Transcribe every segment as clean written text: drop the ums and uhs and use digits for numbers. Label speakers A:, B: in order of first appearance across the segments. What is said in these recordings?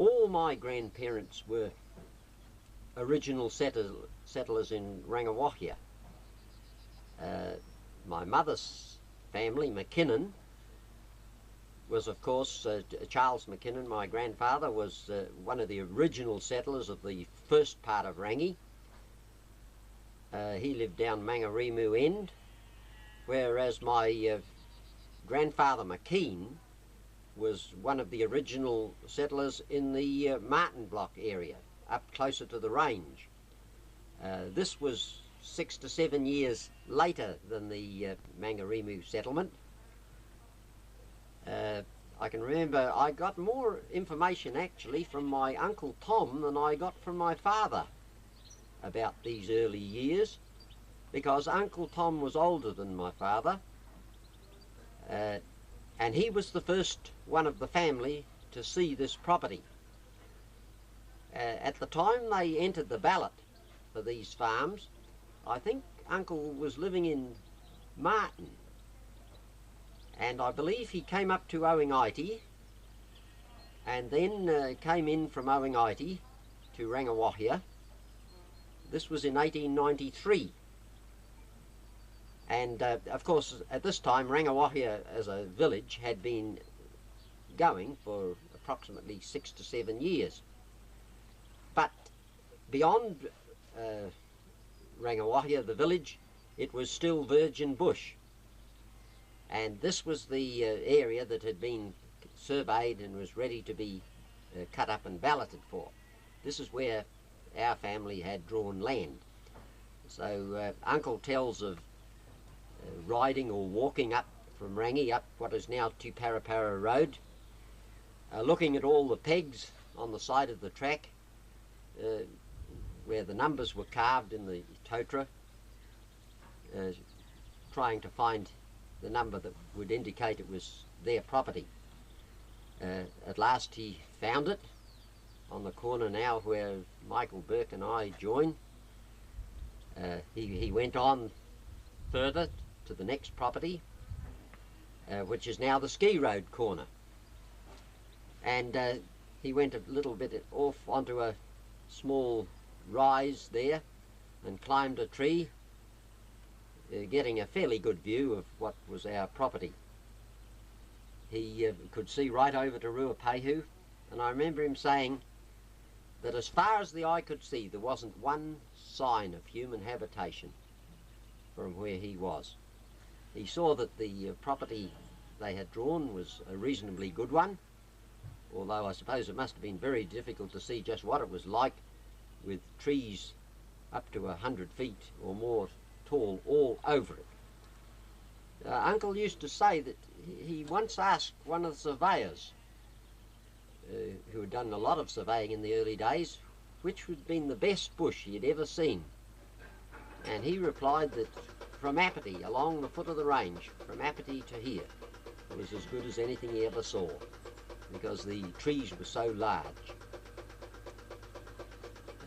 A: All my grandparents were original settlers in Rangiwahia. My mother's family, McKean, was of course Charles McKean. My grandfather was one of the original settlers of the first part of Rangi. He lived down Mangaremu End, whereas my grandfather McKean was one of the original settlers in the Martin Block area, up closer to the range. This was 6 to 7 years later than the Mangaremu settlement. I can remember I got more information actually from my Uncle Tom than I got from my father about these early years, because Uncle Tom was older than my father, and he was the first one of the family to see this property. At the time they entered the ballot for these farms, I think Uncle was living in Martin, and I believe he came up to Owengaiti and then came in from Owengaiti to Rangiwahia. This was in 1893. And of course at this time Rangiwahia as a village had been going for approximately 6 to 7 years. But beyond Rangiwahia, the village, it was still virgin bush. And this was the area that had been surveyed and was ready to be cut up and balloted for. This is where our family had drawn land. So Uncle tells of riding or walking up from Rangi up what is now Tuparapara Road, looking at all the pegs on the side of the track where the numbers were carved in the totara, trying to find the number that would indicate it was their property. At last he found it on the corner now where Michael Burke and I join. He went on further to the next property, which is now the Ski Road corner, and he went a little bit off onto a small rise there and climbed a tree, getting a fairly good view of what was our property. He could see right over to Ruapehu, and I remember him saying that as far as the eye could see there wasn't one sign of human habitation from where he was. He saw that the property they had drawn was a reasonably good one, although I suppose it must have been very difficult to see just what it was like with trees up to 100 feet or more tall all over it. Uncle used to say that he once asked one of the surveyors, who had done a lot of surveying in the early days, which had been the best bush he had ever seen. And he replied that from Apathy, along the foot of the range, from Apathy to here, was as good as anything he ever saw, because the trees were so large.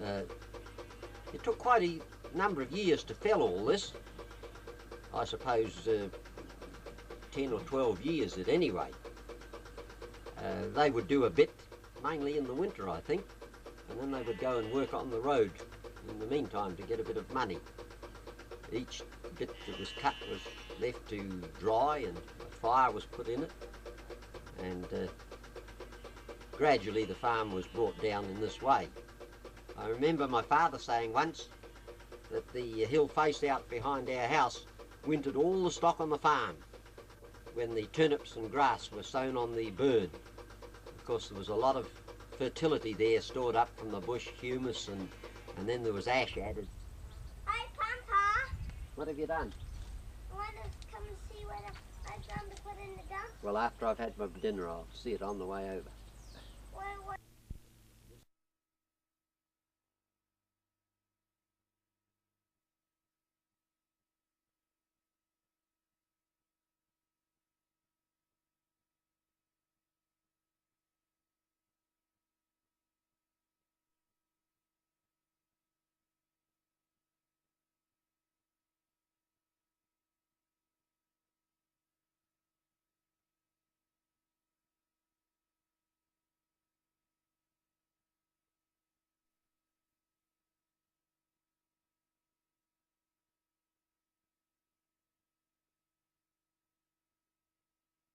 A: It took quite a number of years to fell all this. I suppose 10 or 12 years at any rate. They would do a bit, mainly in the winter I think, and then they would go and work on the road in the meantime to get a bit of money. Each bit that was cut was left to dry and a fire was put in it, and gradually the farm was brought down in this way. I remember my father saying once that the hill face out behind our house wintered all the stock on the farm when the turnips and grass were sown on the burn. Of course there was a lot of fertility there stored up from the bush, humus, and then there was ash added.
B: Hi, Pampa.
A: What have you done?
B: I want to come and see what I've done to put in the dump.
A: Well, after I've had my dinner I'll see it on the way over.